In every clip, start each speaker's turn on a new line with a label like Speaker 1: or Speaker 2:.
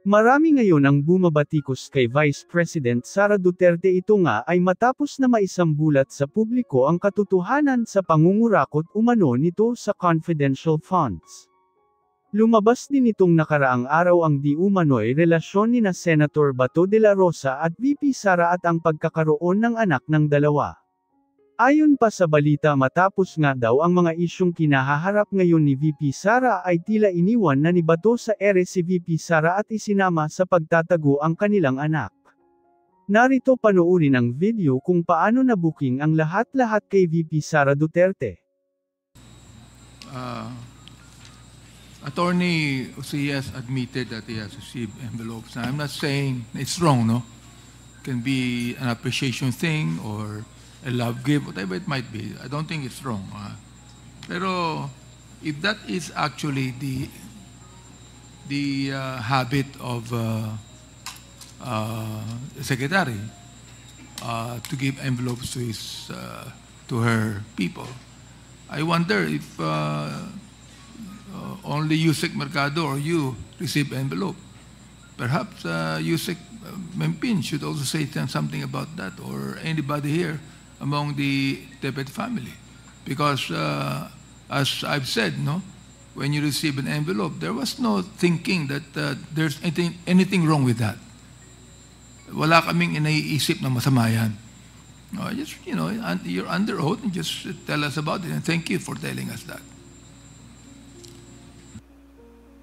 Speaker 1: Marami ngayon ang bumabatikos kay Vice President Sara Duterte. Ito nga ay matapos na maisambulat sa publiko ang katotohanan sa pangungurakot umano nito sa confidential funds. Lumabas din itong nakaraang araw ang di umano'y relasyon nina Senator Bato de la Rosa at VP Sara at ang pagkakaroon ng anak ng dalawa. Ayon pa sa balita, matapos nga daw ang mga isyong kinahaharap ngayon ni VP Sara ay tila iniwan na ni Bato sa ere si VP Sara at isinama sa pagtatago ang kanilang anak. Narito panoorin ang video kung paano nabuking ang lahat-lahat kay VP Sara Duterte.
Speaker 2: Attorney Ucias admitted that he has received envelopes. Now, I'm not saying it's wrong, no? It can be an appreciation thing or a love gift, whatever it might be. I don't think it's wrong. Pero if that is actually the habit of secretary to give envelopes to her people, I wonder if only Yusek Mercado or you receive envelope. Perhaps Yusek Mempin should also say something about that, or anybody here among the DepEd family. Because as I've said, no, when you receive an envelope, there was no thinking that there's anything wrong with that. Wala kaming inaiisip na masama yan. Just, you know, you're under oath and just tell us about it, and thank you for telling us that.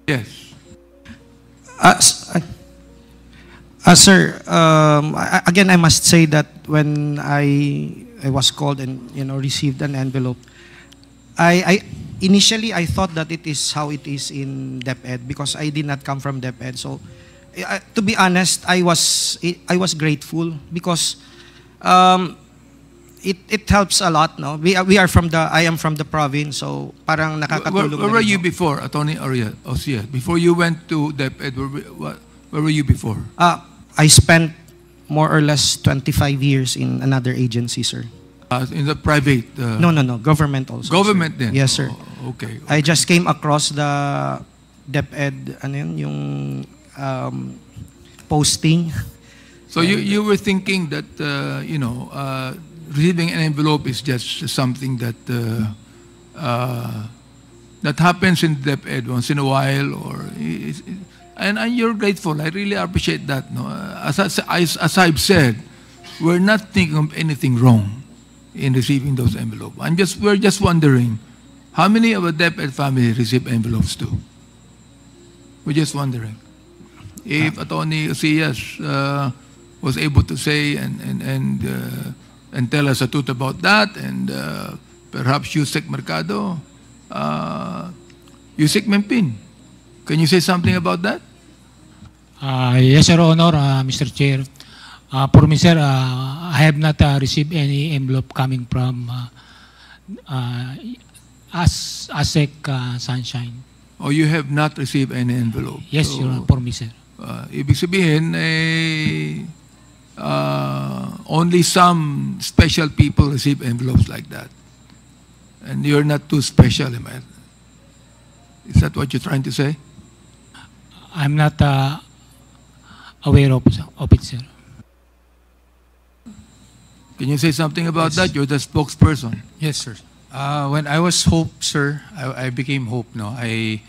Speaker 2: Yes.
Speaker 3: Sir, again, I must say that when I was called and received an envelope, initially I thought that it is how it is in DepEd because I did not come from DepEd. So, to be honest, I was grateful because it helps a lot. No, I am from the province, so parang nakakatulong.
Speaker 2: Where were you before, Attorney Ucias? Before you went to DepEd, where were you before?
Speaker 3: I spent more or less 25 years in another agency, sir.
Speaker 2: In the private?
Speaker 3: No, government also.
Speaker 2: Government
Speaker 3: sir.
Speaker 2: then?
Speaker 3: Yes, sir.
Speaker 2: Oh, okay.
Speaker 3: I just came across the DepEd, yung posting.
Speaker 2: So you were thinking that, receiving an envelope is just something that that happens in DepEd once in a while, or and you're grateful. I really appreciate that. No, as I've said, we're not thinking of anything wrong in receiving those envelopes. We're just wondering, how many of a DepEd family receive envelopes too? We're just wondering if Attorney Ucias was able to say and tell us the truth about that, and perhaps Yusek Mercado, Yusek Mempin. Can you say something about that?
Speaker 4: Yes, Your Honor, Mr. Chair. For me, sir, I have not received any envelope coming from ASEC Sunshine.
Speaker 2: Oh, you have not received any envelope?
Speaker 4: Yes, so, Your Honor, for me, sir.
Speaker 2: Ibig sabihin, only some special people receive envelopes like that. And you're not too special, am I? Is that what you're trying to say?
Speaker 4: I'm not aware of it, sir.
Speaker 2: Can you say something about that? You're the spokesperson.
Speaker 5: Yes, sir. When I was Hope, sir, I became Hope. No, I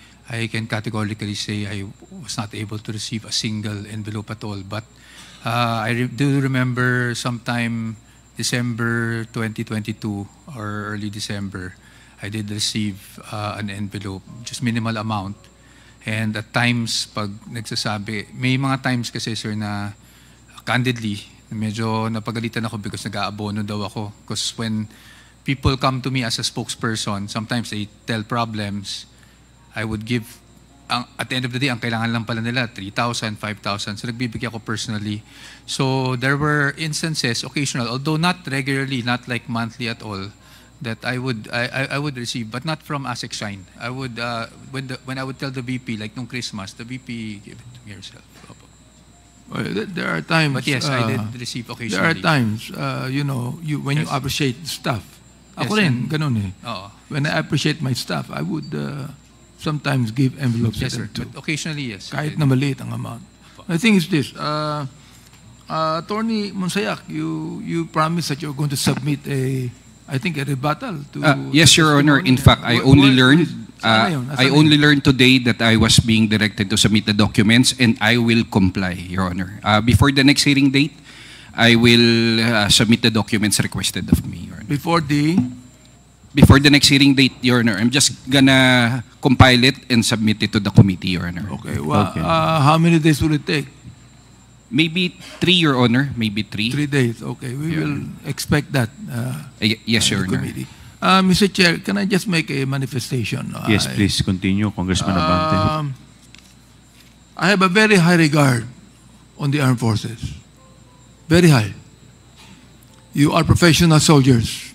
Speaker 5: can categorically say I was not able to receive a single envelope at all. But I do remember sometime December 2022 or early December, I did receive an envelope, just minimal amount. And at times, pag nagsasabi, may mga times kasi, sir, na candidly, medyo napagalitan ako because nag-aabono daw ako. Because when people come to me as a spokesperson, sometimes they tell problems, I would give, at the end of the day, ang kailangan lang pala nila, 3,000, 5,000. So nagbibigay ako personally. So there were instances, occasional, although not regularly, not like monthly at all, that I would receive, but not from ASEC Shine. I would, when I would tell the VP, like nung Christmas, the VP gave it to me herself.
Speaker 2: Well, there are times.
Speaker 5: But yes, I did receive occasionally.
Speaker 2: There are times, when you appreciate stuff. Ako rin, ganun eh. When I appreciate my stuff, I would sometimes give envelopes.
Speaker 5: Yes, sir. But occasionally, yes.
Speaker 2: Kahit na maliit ang amount. I think it's this. Attorney Monsayak, you promised that you're going to submit a rebuttal to...
Speaker 6: Yes, Your Honor. In fact, I only learned today that I was being directed to submit the documents, and I will comply, Your Honor. Before the next hearing date, I will submit the documents requested of me, Your Honor. Before the next hearing date, Your Honor, I'm just gonna compile it and submit it to the committee, Your Honor.
Speaker 2: Okay. Well, how many days will it take?
Speaker 6: Maybe 3, Your Honor. Maybe 3.
Speaker 2: 3 days. Okay. We will expect that.
Speaker 6: Yes, Your Honor.
Speaker 2: Committee. Mr. Chair, can I just make a manifestation?
Speaker 7: Yes, please continue, Congressman Abante.
Speaker 2: I have a very high regard on the armed forces. Very high. You are professional soldiers.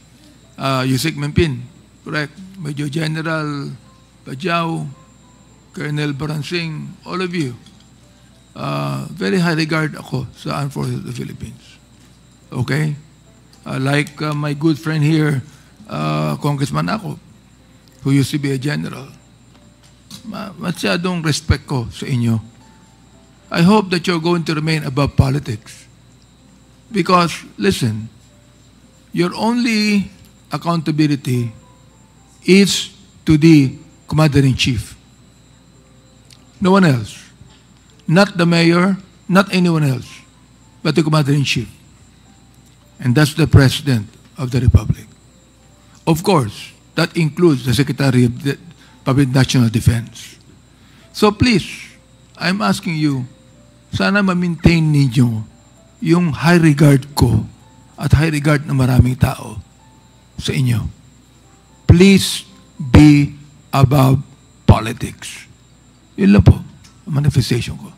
Speaker 2: Yusek Mempin, correct? Major General Pajao, Colonel Baransing, all of you. Very high regard ako sa Armed Forces of the Philippines. Okay? Like my good friend here, Congressman Ako, who used to be a general. Masyadong respect ko sa inyo. I hope that you're going to remain above politics. Because, listen, your only accountability is to the Commander-in-Chief. No one else. Not the mayor, not anyone else, but the Commander-in-Chief. And that's the President of the Republic. Of course, that includes the Secretary of the Public National Defense. So please, I'm asking you, sana ma-maintain ninyo yung high regard ko at high regard ng maraming tao sa inyo. Please be above politics. Yun lang po, manifestation ko.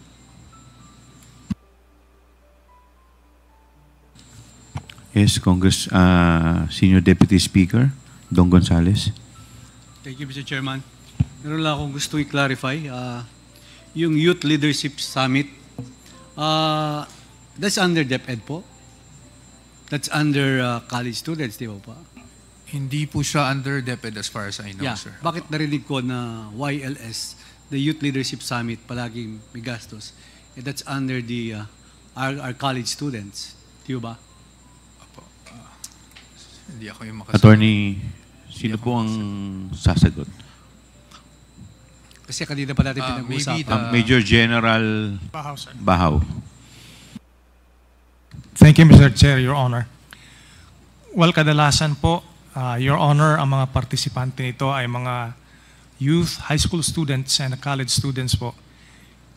Speaker 7: Yes, Senior Deputy Speaker, Don Gonzales.
Speaker 8: Thank you, Mr. Chairman. Meron lang akong gusto i-clarify. Yung Youth Leadership Summit, that's under DepEd po? That's under college students, di ba pa?
Speaker 5: Hindi po siya under DepEd as far as I know, sir.
Speaker 8: Bakit narinig ko na YLS, the Youth Leadership Summit, palaging may gastos? That's under the our college students, di ba?
Speaker 5: Hindi ako yung makasagot.
Speaker 7: Attorney, sino po ang sasagot?
Speaker 8: Kasi kanina pa natin pinag-uusapan.
Speaker 7: Major General Bahaw.
Speaker 9: Thank you, Mr. Chair, Your Honor. Well, kadalasan po, Your Honor, ang mga partisipante nito ay mga youth, high school students, and college students po.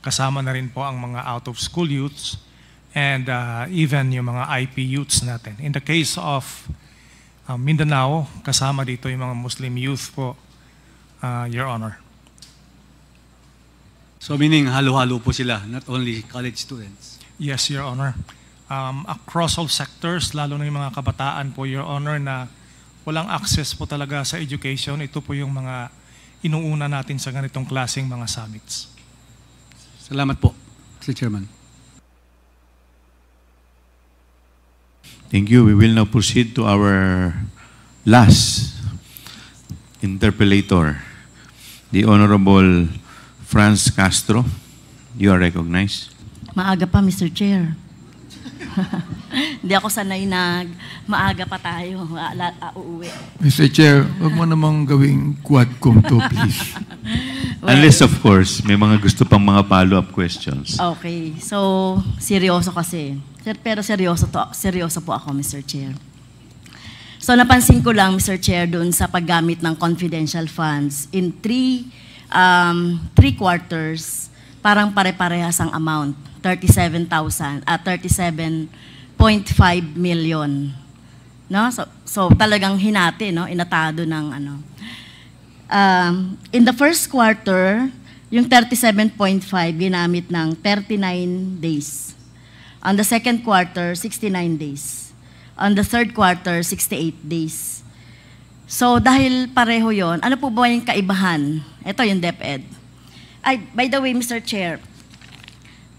Speaker 9: Kasama na rin po ang mga out-of-school youths and even yung mga IP youths natin. In the case of Mindanao, kasama dito yung mga Muslim youth po, Your Honor.
Speaker 8: So meaning halo-halo po sila, not only college students?
Speaker 9: Yes, Your Honor. Across all sectors, lalo na yung mga kabataan po, Your Honor, na walang access po talaga sa education, ito po yung mga inuuna natin sa ganitong klaseng mga summits.
Speaker 8: Salamat po, Mr. Chairman.
Speaker 7: Thank you. We will now proceed to our last interpellator, the Honorable Franz Castro. You are recognized.
Speaker 10: Maaga pa, Mr. Chair. Hindi ako sanay na maaga pa tayo. Uuwi.
Speaker 2: Mr. Chair, wag mo namang gawing quadcom to, please.
Speaker 10: Well,
Speaker 7: Unless, of course, may mga gusto pang mga follow-up questions.
Speaker 10: Okay. So, seryoso kasi. Pero seryoso po ako, Mr. Chair. So, napansin ko lang, Mr. Chair, dun sa paggamit ng confidential funds in three quarters, parang pare-parehas ang amount, 37.5 million. No? So talagang hinati, no? Inatado ng ano. In the first quarter, yung 37.5 ginamit ng 39 days. On the second quarter, 69 days. On the third quarter, 68 days. So dahil pareho yon, ano po ba yung kaibahan? Ito yung DepEd. Ay, by the way, Mr. Chair,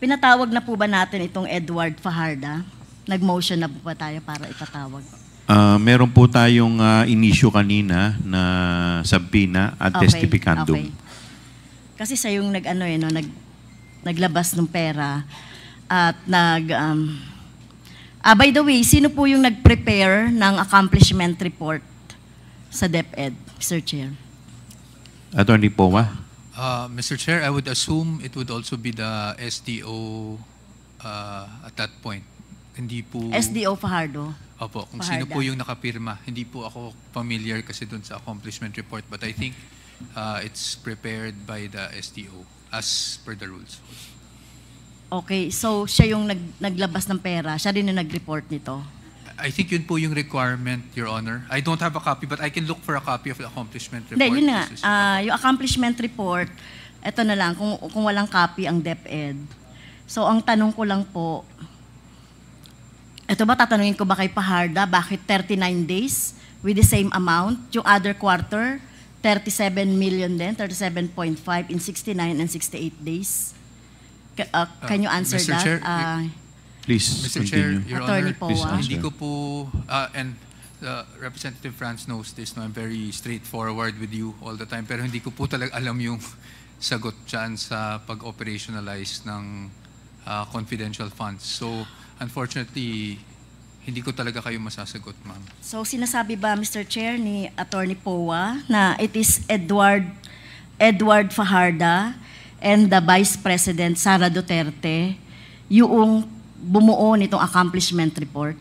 Speaker 10: pinatawag na po ba natin itong Edward Fajarda? Nag-motion na po ba tayo para ipatawag?
Speaker 7: Meron po tayong inisyu kanina na subpoena at testifycandum.
Speaker 10: Okay. Kasi siya yung naglabas ng pera. At by the way, sino po yung nag-prepare ng accomplishment report sa DepEd, Mr. Chair?
Speaker 7: Attorney Powa.
Speaker 5: Mr. Chair, I would assume it would also be the SDO at that point. Hindi po...
Speaker 10: SDO Fajardo.
Speaker 5: Opo, kung
Speaker 10: Fajarda.
Speaker 5: sino po yung nakapirma. Hindi po ako familiar kasi dun sa accomplishment report, but I think it's prepared by the SDO as per the rules.
Speaker 10: Okay, so siya yung naglabas ng pera, siya rin yung nag-report nito.
Speaker 5: I think yun po yung requirement, Your Honor. I don't have a copy, but I can look for a copy of the accomplishment report.
Speaker 10: Hindi, yun nga. Yung accomplishment report, eto na lang, kung walang copy ang DepEd. So, ang tanong ko lang po, eto ba, tatanungin ko ba kay Fajarda, bakit 39 days with the same amount? Yung other quarter, 37 million din, 37.5 in 69 and 68 days. Can you answer
Speaker 5: Mr.
Speaker 10: that?
Speaker 5: Chair,
Speaker 7: Please
Speaker 5: Mr. Chair,
Speaker 7: continue.
Speaker 5: Your
Speaker 10: Attorney
Speaker 5: Honor,
Speaker 10: Powa.
Speaker 5: hindi ko po, and Representative Franz knows this, no, I'm very straightforward with you all the time, pero hindi ko po talaga alam yung sagot dyan sa pag-operationalize ng confidential funds. So, unfortunately, hindi ko talaga kayo masasagot, ma'am.
Speaker 10: So, sinasabi ba, Mr. Chair, ni Attorney Powa na it is Edward Fajarda and the Vice President Sara Duterte yung bumuo nitong accomplishment report?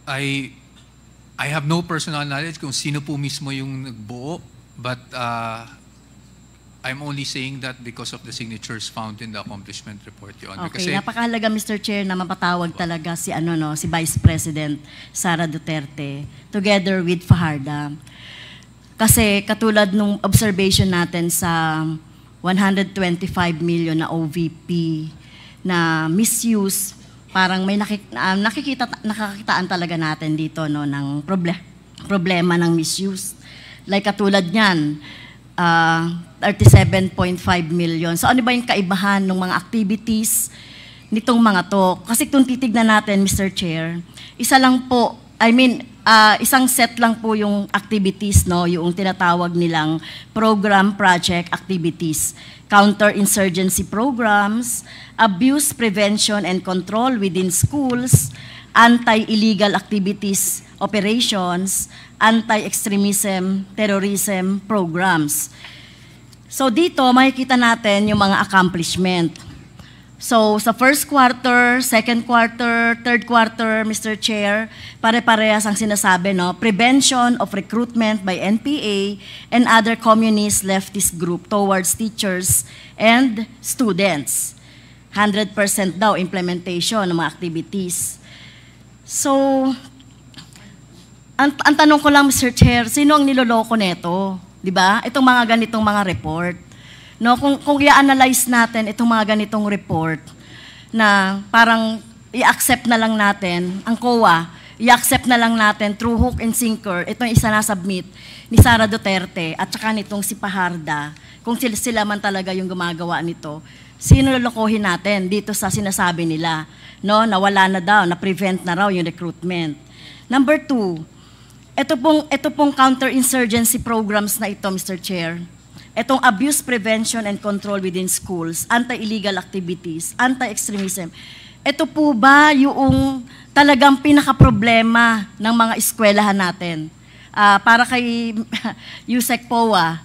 Speaker 5: I have no personal knowledge kung sino po mismo yung nagbuo, but I'm only saying that because of the signatures found in the accomplishment report, Your Honor.
Speaker 10: Okay, napakahalaga, Mr. Chair, na mapatawag talaga si Vice President Sara Duterte together with Fajarda. Kasi katulad nung observation natin sa 125 million na OVP na misuse, parang may nakakakitaan talaga natin dito, no, ng problema ng misuse. Like katulad niyan, 37.5 million. So ano ba yung kaibahan ng mga activities nitong mga to? Kasi kung titignan natin, Mr. Chair, isang set lang po yung activities, no, yung tinatawag nilang program project activities, counterinsurgency programs, abuse prevention and control within schools, anti-illegal activities operations, anti-extremism, terrorism programs. So dito makikita natin yung mga accomplishment. So sa first quarter, second quarter, third quarter, Mr. Chair, pare-parehas ang sinasabi, no? Prevention of recruitment by NPA and other communist leftist group towards teachers and students. 100% daw implementation ng mga activities. So, ang tanong ko lang, Mr. Chair, sino ang niloloko nito? 'Di ba? Itong mga ganitong mga report. No, kung i-analyze natin itong mga ganitong report na parang i-accept na lang natin, ang COA, i-accept na lang natin through hook and sinker, itong isa na submit ni Sara Duterte at saka nitong si Fajarda, kung sila man talaga yung gumagawa nito, sino lolokohin natin dito sa sinasabi nila, no, na wala na daw, na prevent na raw yung recruitment. Number 2, ito pong counterinsurgency programs na ito, Mr. Chair. Itong abuse prevention and control within schools, anti-illegal activities, anti-extremism. Ito po ba yung talagang pinaka-problema ng mga eskwelahan natin? Para kay Yusek Powa,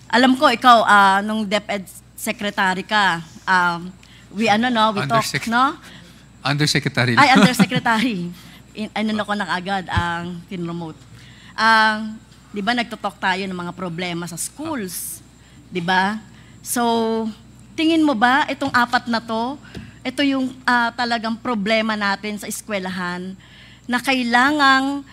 Speaker 10: alam ko ikaw, nung DepEd secretary ka, we talk, no?
Speaker 5: Undersecretary.
Speaker 10: Ay, undersecretary. Ko na agad ang pinromote. Di ba nagtotalk tayo ng mga problema sa schools? Di ba? So, tingin mo ba itong apat na to, ito yung talagang problema natin sa eskwelahan na kailangang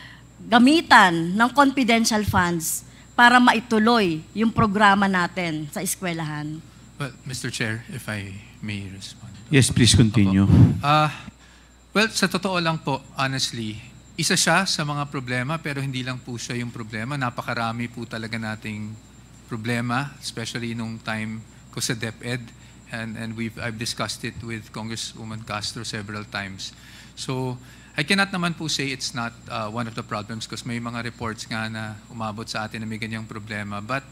Speaker 10: gamitan ng confidential funds para maituloy yung programa natin sa eskwelahan?
Speaker 5: Well, Mr. Chair, if I may respond.
Speaker 7: Yes, please continue.
Speaker 5: Well, sa totoo lang po, honestly, isa siya sa mga problema, pero hindi lang po siya yung problema. Napakarami po talaga nating problema, especially nung time ko sa DepEd, and I've discussed it with Congresswoman Castro several times. So, I cannot naman po say it's not one of the problems because may mga reports nga na umabot sa atin na may ganyang problema. But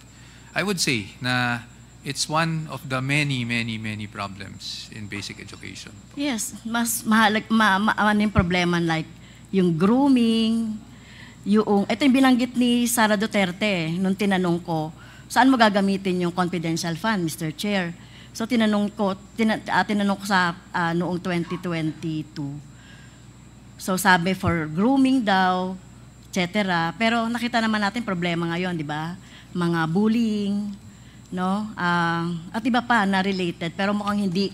Speaker 5: I would say na it's one of the many problems in basic education.
Speaker 10: Yes, mas ano yung problema like yung grooming, ito yung binanggit ni Sara Duterte nung tinanong ko, saan mo gagamitin yung confidential fund, Mr. Chair? So tinanong ko sa noong 2022. So sabi for grooming daw, etc. Pero nakita naman natin problema ngayon, di ba? Mga bullying, no? At iba pa na related, pero mukhang hindi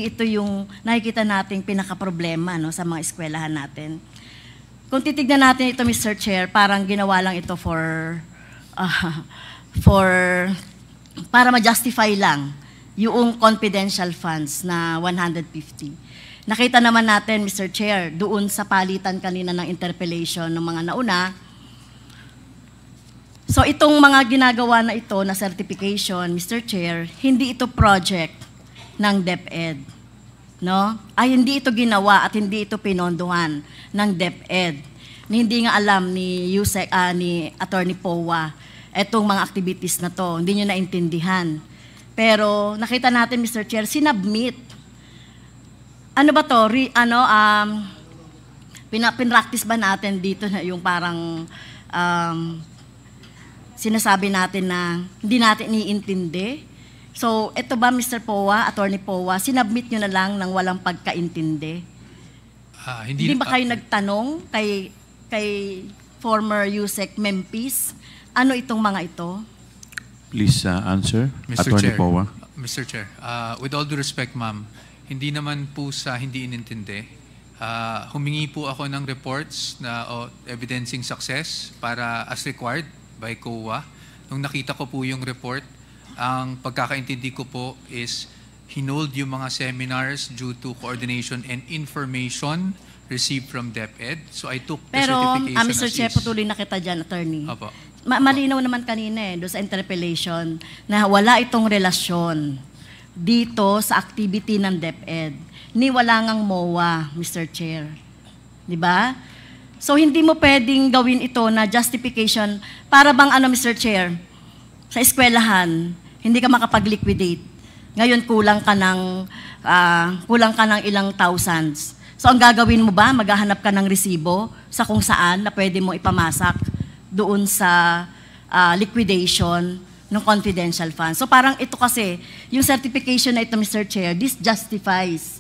Speaker 10: ito yung nakikita nating pinaka-problema, no, sa mga eskwelahan natin. Kung titignan natin ito, Mr. Chair, parang ginawa lang ito para ma-justify lang yung confidential funds na 150. Nakita naman natin, Mr. Chair, doon sa palitan kanina ng interpellation ng mga nauna. So itong mga ginagawa na ito na certification, Mr. Chair, hindi ito project ng DepEd. No? Ay hindi ito ginawa at hindi ito pinondohan ng DepEd. Hindi nga alam ni ni Attorney Powa etong mga activities na to. Hindi nyo naintindihan. Pero nakita natin, Mr. Chair, sinubmit. Ano ba to? Pinractice ba natin dito na yung parang sinasabi natin na hindi natin iniintindi? So, ito ba, Mr. Powa, Attorney Powa, sinubmit nyo na lang ng walang pagkaintindi? Hindi ba kayo nagtanong kay former Yusek Mempis, ano itong mga ito?
Speaker 7: Please answer, Attorney Powa.
Speaker 5: Mr. Chair, with all due respect, ma'am, hindi naman po sa hindi inintindi. Humingi po ako ng reports na evidencing success para as required by COA. Nung nakita ko po yung report, ang pagkakaintindi ko po is hinold yung mga seminars due to coordination and information received from DepEd. So I took the certification
Speaker 10: Pero, Mr. Chair, patuloy na kita dyan, Attorney.
Speaker 5: Opo.
Speaker 10: Malinaw naman kanina doon sa interpellation na wala itong relasyon dito sa activity ng DepEd. Ni wala ngang MOA, Mr. Chair. Di ba? So hindi mo pwedeng gawin ito na justification para bang Mr. Chair, sa eskwelahan, hindi ka makapag-liquidate. Ngayon kulang ka ng ilang thousands. So ang gagawin mo ba? Maghahanap ka ng resibo sa kung saan na pwede mo ipamasak doon sa liquidation ng confidential funds. So parang ito kasi, yung certification na ito, Mr. Chair, this justifies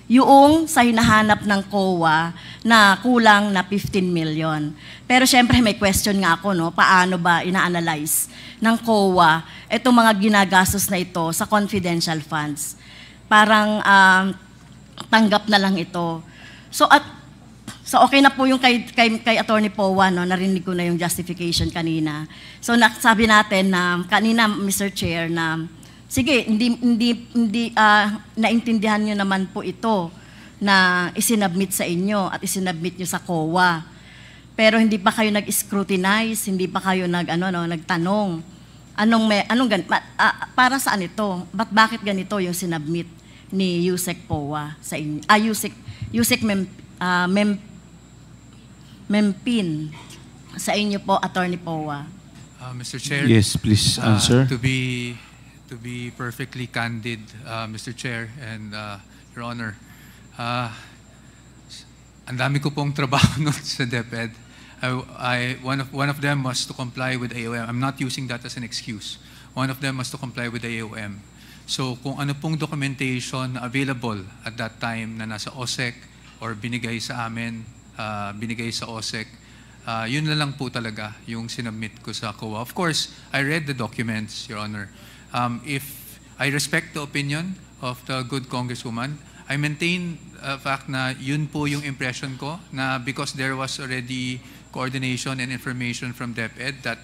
Speaker 10: yung sa hinahanap ng COA na kulang na 15 million. Pero syempre may question nga ako, no? Paano ba ina-analyze ng COA itong mga ginagastos na ito sa confidential funds? Parang tanggap na lang ito. So okay na po yung kay Attorney Powa, no? Narinig ko na yung justification kanina. So sabi natin na kanina, Mr. Chair, na sige, hindi naintindihan nyo naman po ito na isinubmit sa inyo at isinubmit nyo sa COA. Pero hindi pa kayo nag-scrutinize, hindi pa kayo nagtanong. Para saan ito? Bakit ganito yung sinubmit ni Yusek Powa sa inyo? Yusek Mempin sa inyo po, Attorney Powa.
Speaker 5: Mr. Chair.
Speaker 7: Yes, please answer.
Speaker 5: To be perfectly candid, Mr. Chair and Your Honor, ang dami ko pong trabaho nun sa DepEd. One of them was to comply with AOM. I'm not using that as an excuse. One of them was to comply with AOM. So kung ano pong documentation available at that time na nasa OSEC or binigay sa amin, binigay sa OSEC, yun na lang po talaga yung sinubmit ko sa COA. Of course, I read the documents, Your Honor. If I respect the opinion of the good Congresswoman, I maintain the fact na yun po yung impression ko na because there was already coordination and information from DepEd that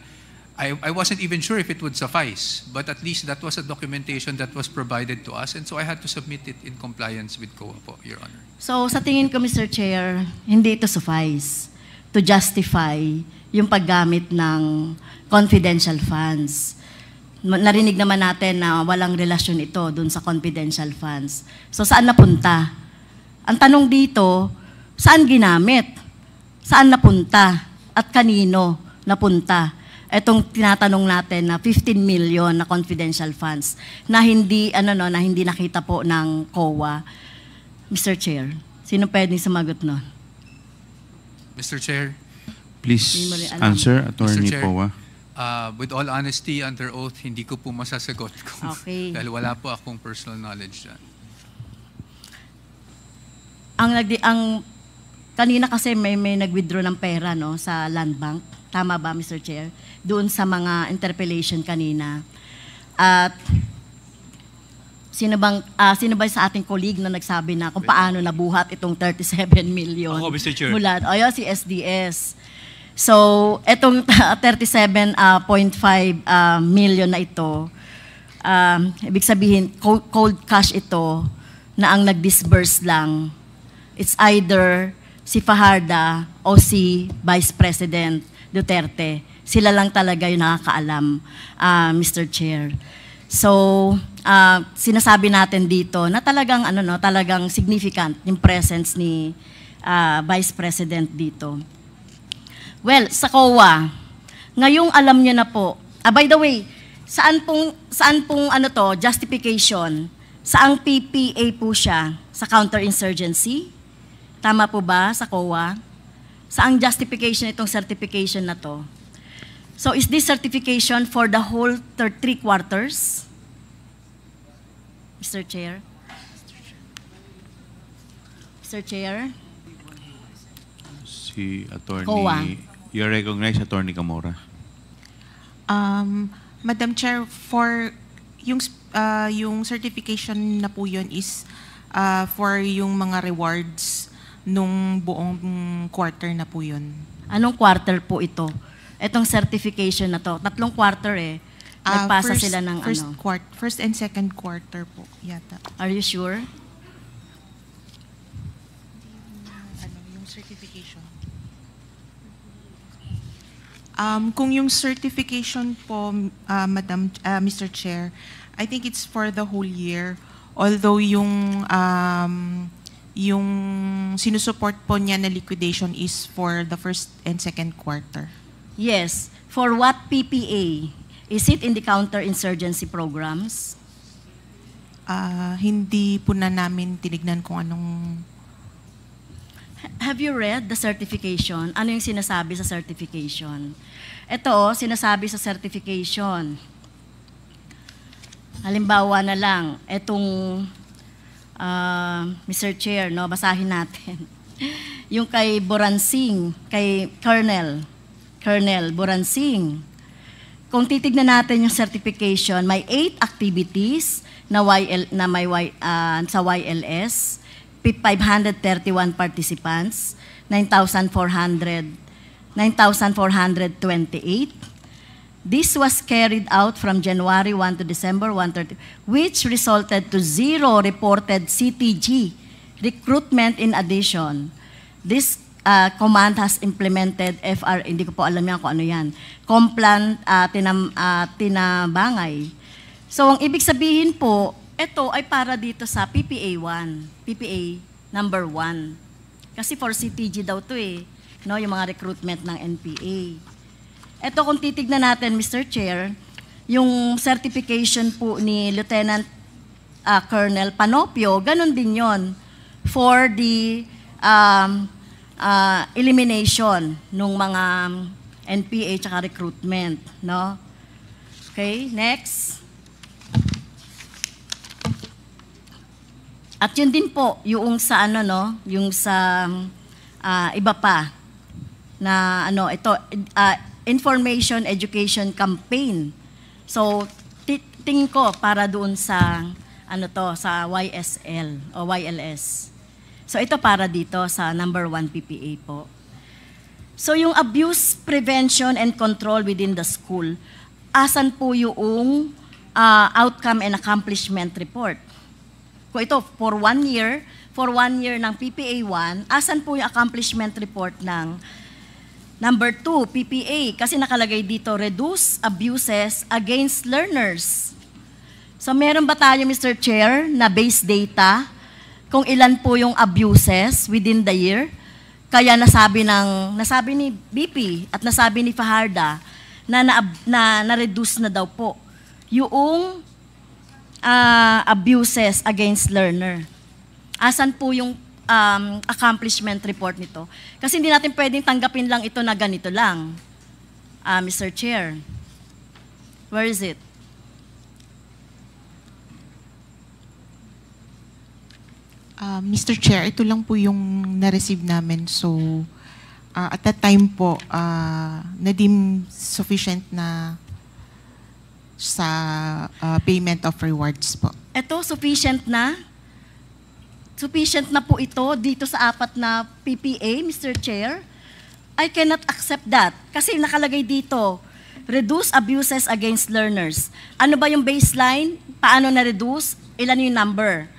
Speaker 5: I wasn't even sure if it would suffice, but at least that was a documentation that was provided to us, and so I had to submit it in compliance with COA po, Your Honor. So
Speaker 10: sa tingin ko, Mr. Chair, hindi ito suffice to justify yung paggamit ng confidential funds. Narinig naman natin na walang relasyon ito dun sa confidential funds. So saan napunta? Ang tanong dito, saan ginamit? Saan napunta? At kanino napunta? etong tinatanong natin na 15 million na confidential funds na hindi na hindi nakita po ng COA. Mr. Chair, sino pwedeng sumagot nun?
Speaker 5: Mr. Chair,
Speaker 7: Please answer, Attorney
Speaker 5: Mr. Chair,
Speaker 7: Powa.
Speaker 5: with all honesty, under oath, hindi ko po masasagot kung,
Speaker 10: Okay.
Speaker 5: dahil wala po akong personal knowledge dyan.
Speaker 10: Ang kanina kasi may nag-withdraw ng pera no sa Land Bank. Tama ba, Mr. Chair? Doon sa mga interpellation kanina. At sino ba sa ating colleague na nagsabi na kung paano nabuhat itong 37 million?
Speaker 8: Ako, Mr. Chair.
Speaker 10: Mula, si SDS. So, itong 37.5 million na ito, ibig sabihin, cold cash ito na ang nag-disburse lang. It's either si Fajarda o si Vice President Duterte. Sila lang talaga yung nakakaalam, Mr. Chair. So, sinasabi natin dito na talagang talagang significant yung presence ni Vice President dito. Well, sa COA, ngayong alam niyo na po. By the way, saan pong justification? Saang PPA po siya? Sa counterinsurgency? Tama po ba sa COA? Saang justification itong certification na to? So is this certification for the whole 3 quarters? Mr. Chair? Mr. Chair?
Speaker 7: Si Attorney,
Speaker 10: COA.
Speaker 7: you recognize Attorney Camora.
Speaker 11: Madam Chair, for yung certification na po yun is for yung mga rewards nung buong quarter na po yun.
Speaker 10: Anong quarter po ito? Itong certification na to. 3 quarter Nagpasa sila ng
Speaker 11: First and second quarter po yata.
Speaker 10: Are you sure?
Speaker 11: Yung certification. Kung yung certification po, Mr. Chair, I think it's for the whole year. Although yung sinusupport po niya na liquidation is for the first and second quarter.
Speaker 10: Yes. For what PPA? Is it in the counterinsurgency programs?
Speaker 11: Hindi po na namin tinignan kung anong...
Speaker 10: Have you read the certification? Ano yung sinasabi sa certification? Ito, sinasabi sa certification. Halimbawa na lang, itong Mr. Chair, no, basahin natin. Yung kay Boransing, kay Colonel Boransing. Kung titignan natin yung certification, may 8 activities na sa YLS, 531 participants, 9,428. This was carried out from January 1 to December 1, which resulted to 0 reported CTG recruitment. In addition, this command has implemented hindi ko po alam yan kung ano yan, Complan Tinabangay. So, ang ibig sabihin po, ito ay para dito sa PPA 1, PPA number 1. Kasi for CTG daw to no, yung mga recruitment ng NPA. Ito kung titignan natin, Mr. Chair, yung certification po ni Lieutenant Colonel Panopio, ganun din yon for the elimination ng mga NPA tsaka recruitment, no? Okay, next. At yun din po, yung sa yung sa iba pa na ito information education campaign. So tingin ko para doon sa sa YSL o YLS. So ito para dito sa number 1 PPA po. So yung abuse prevention and control within the school, asan po yung outcome and accomplishment report? Kung ito for 1 year ng PPA 1, asan po yung accomplishment report ng number 2 PPA? Kasi nakalagay dito, reduce abuses against learners. So meron ba tayo, Mr. Chair, na base data kung ilan po yung abuses within the year? Kaya nasabi ni BP at nasabi ni Fajarda na-reduce na daw po yung abuses against learner. Asan po yung accomplishment report nito? Kasi hindi natin pwedeng tanggapin lang ito na ganito lang. Mr. Chair, where is it?
Speaker 11: Mr. Chair, ito lang po yung na-receive namin. So, at that time po, na-deem sufficient na sa payment of rewards po.
Speaker 10: Ito, sufficient na? Sufficient na po ito dito sa 4 na PPA, Mr. Chair? I cannot accept that. Kasi nakalagay dito, reduce abuses against learners. Ano ba yung baseline? Paano na-reduce? Ilan yung number?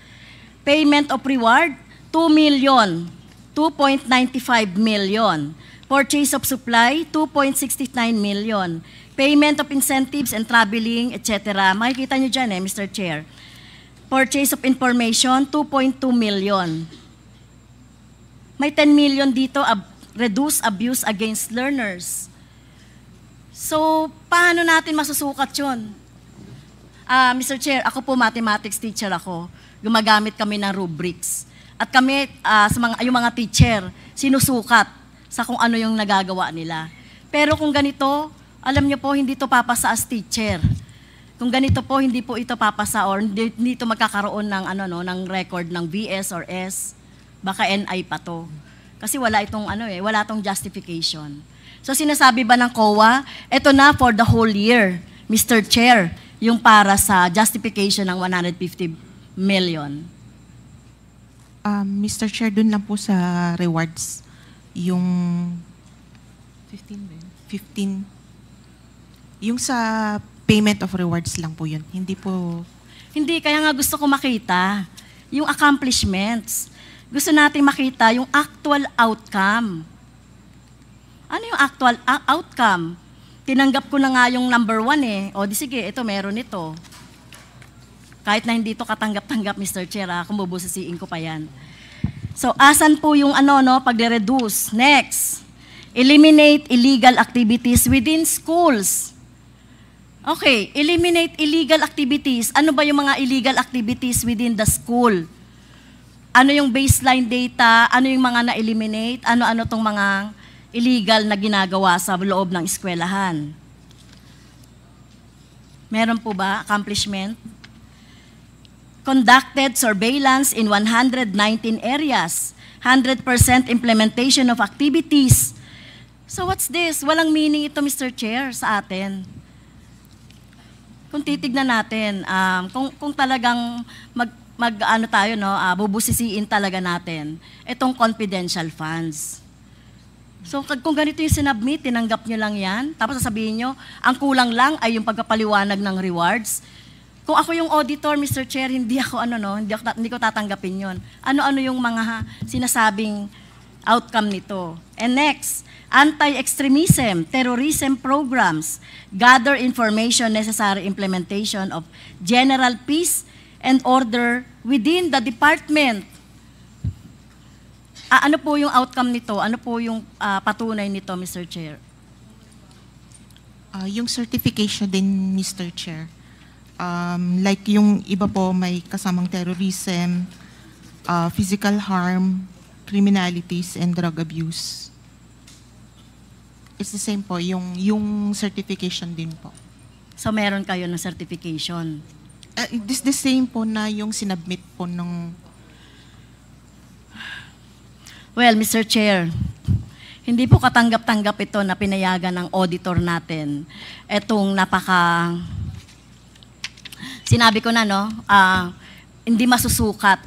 Speaker 10: Payment of reward, 2 million, 2.95 million. Purchase of supply, 2.69 million. Payment of incentives and traveling, etc. Makikita nyo dyan Mr. Chair. Purchase of information, 2.2 million. May 10 million dito, reduce abuse against learners. So, paano natin masusukat yun? Mr. Chair, ako po mathematics teacher ako. Gumagamit kami ng rubrics. At kami, yung mga teacher, sinusukat sa kung ano yung nagagawa nila. Pero kung ganito, alam niyo po, hindi ito papasa as teacher. Kung ganito po, hindi po ito papasa or hindi ito magkakaroon ng, ng record ng VS or S. Baka NI pa to. Kasi wala itong, wala itong justification. So sinasabi ba ng COA, ito na for the whole year, Mr. Chair, yung para sa justification ng 150 million.
Speaker 11: Mr. Chair, dun lang po sa rewards, yung 15, yung sa payment of rewards lang po yun. Hindi po...
Speaker 10: Hindi, kaya nga gusto ko makita yung accomplishments. Gusto natin makita yung actual outcome. Ano yung actual outcome? Tinanggap ko na nga yung number 1 O di sige, ito meron ito. Kahit na hindi ito katanggap-tanggap, Mr. Chair, kung bubusisiin ko pa yan. So, asan po yung pagre-reduce? Next, eliminate illegal activities within schools. Okay, eliminate illegal activities. Ano ba yung mga illegal activities within the school? Ano yung baseline data? Ano yung mga na-eliminate? Ano-ano tong mga illegal na ginagawa sa loob ng eskwelahan? Meron po ba accomplishment? Conducted surveillance in 119 areas, 100% implementation of activities. So what's this? Walang meaning ito, Mr. Chair, sa atin. Kung titignan natin, kung talagang bubusisiin talaga natin itong confidential funds. So kung ganito yung sinubmit, tinanggap nyo lang yan, tapos sasabihin nyo, ang kulang lang ay yung pagkapaliwanag ng rewards. Kung ako yung auditor, Mr. Chair, hindi ko tatanggapin yon. Ano-ano yung mga sinasabing outcome nito. And next, anti-extremism, terrorism programs, gather information necessary implementation of general peace and order within the department. Ano po yung outcome nito? Ano po yung patunay nito, Mr. Chair?
Speaker 11: Yung certification din, Mr. Chair. Like yung iba po may kasamang terrorism, physical harm, criminalities, and drug abuse. It's the same po, yung certification din po.
Speaker 10: So meron kayo ng certification?
Speaker 11: This the same po na yung sinubmit po ng...
Speaker 10: Well, Mr. Chair, hindi po katanggap-tanggap ito na pinayagan ng auditor natin. Itong sinabi ko na, hindi masusukat,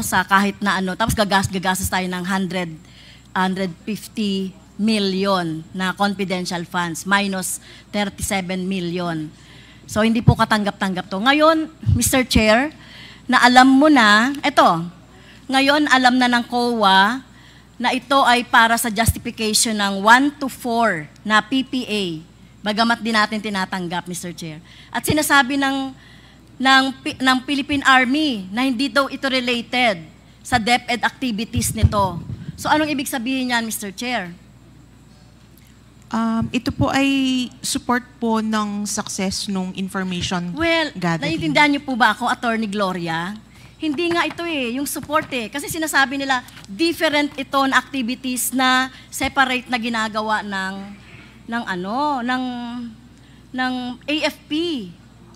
Speaker 10: sa kahit na tapos gagastos tayo ng 150 million na confidential funds, minus 37 million. So, hindi po katanggap-tanggap to. Ngayon, Mr. Chair, na alam mo na, ngayon alam na ng COA na ito ay para sa justification ng 1 to 4 na PPA. Bagamat din natin tinatanggap, Mr. Chair. At sinasabi ng Philippine Army na hindi daw ito related sa DepEd activities nito. So anong ibig sabihin niyan, Mr. Chair?
Speaker 11: Ito po ay support po ng success ng information
Speaker 10: Well,
Speaker 11: gathering.
Speaker 10: naiintindihan niyo po ba ako, Attorney Gloria? Hindi nga ito yung support Kasi sinasabi nila, different ito na activities na separate na ginagawa ng AFP.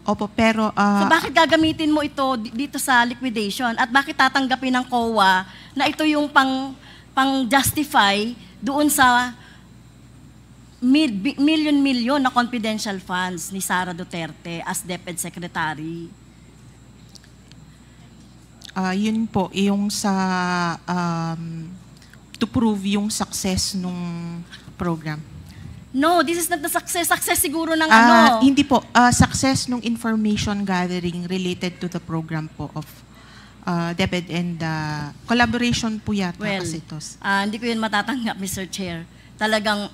Speaker 11: Opo, pero
Speaker 10: So bakit gagamitin mo ito dito sa liquidation? At bakit tatanggapin ng COA na ito yung pang-justify doon sa million na confidential funds ni Sara Duterte as DepEd Secretary?
Speaker 11: Yun po, yung sa to prove yung success nung program.
Speaker 10: No, this is not the success. Success siguro ng
Speaker 11: Hindi po, success nung information gathering related to the program po of DepEd and collaboration po yata kasi ito.
Speaker 10: Hindi ko yun matatanggap, Mr. Chair. Talagang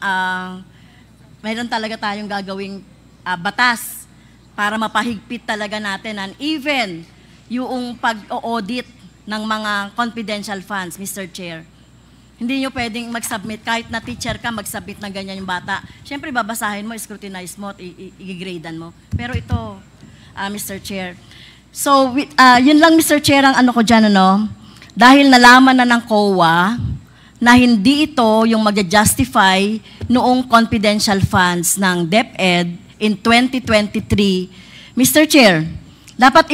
Speaker 10: mayroon talaga tayong gagawing batas para mapahigpit talaga natin and even yung pag-audit ng mga confidential funds, Mr. Chair. Hindi nyo pwedeng mag-submit, kahit na teacher ka, mag-submit ng ganyan yung bata. Siyempre, babasahin mo, scrutinize mo, i-gradean mo. Pero ito, Mr. Chair. So, yun lang, Mr. Chair, ang ano ko dyan, dahil nalaman na ng COA na hindi ito yung mag-justify noong confidential funds ng DepEd in 2023. Mr. Chair, dapat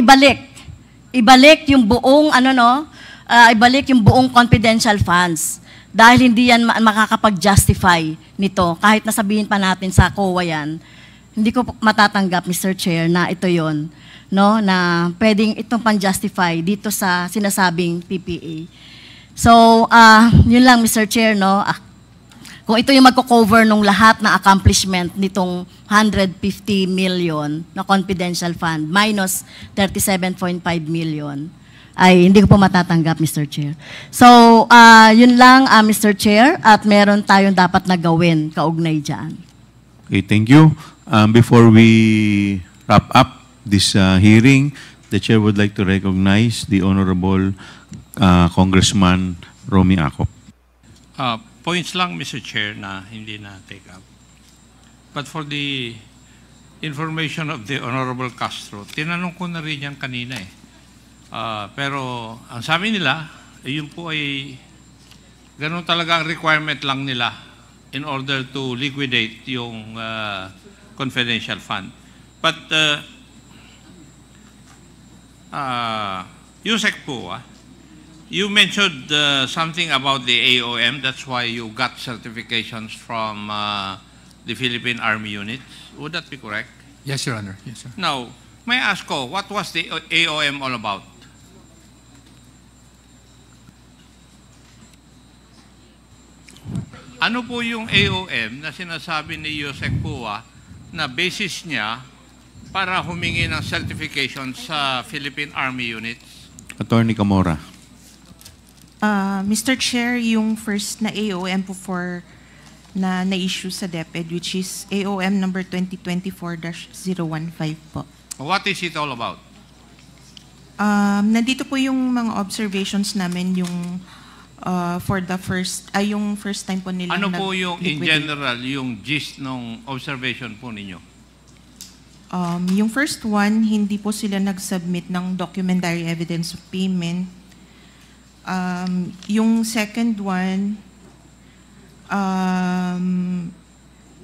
Speaker 10: ibalik yung buong ibalik yung buong confidential funds dahil hindi yan makakapag-justify nito. Kahit nasabihin pa natin sa COA yan, hindi ko matatanggap, Mr. Chair, na ito yon, na pwedeng itong pang-justify dito sa sinasabing PPA. So, yun lang, Mr. Chair, kung ito yung magko-cover ng lahat ng accomplishment nitong 150 million na confidential fund minus 37.5 million, ay hindi ko po matatanggap, Mr. Chair. So, yun lang, Mr. Chair, at meron tayong dapat na gawin kaugnay dyan.
Speaker 7: Okay, thank you. Before we wrap up this hearing, the Chair would like to recognize the Honorable Congressman Romy Acop.
Speaker 12: Points lang, Mr. Chair, na hindi na take up. But for the information of the Honorable Castro, tinanong ko na rin yan kanina pero ang sabi nila, yun po ay ganun talaga ang requirement lang nila in order to liquidate yung confidential fund. But Yusek po, you mentioned something about the AOM. That's why you got certifications from the Philippine Army units. Would that be correct?
Speaker 2: Yes, Your Honor. Yes, sir.
Speaker 12: Now, may I ask what was the AOM all about? Ano po yung AOM na sinasabi ni Yusek Pua na basis niya para humingi ng certification sa Philippine Army units?
Speaker 7: Attorney Camora.
Speaker 11: Mr. Chair, yung first na AOM po na-issue sa DepEd, which is AOM number 2024-015 po.
Speaker 12: What is it all about?
Speaker 11: Nandito po yung mga observations namin yung for the yung first time po nila.
Speaker 12: Ano po yung in general, yung gist ng observation po ninyo?
Speaker 11: Yung first one, hindi po sila nag-submit ng documentary evidence of payment. Yung second one,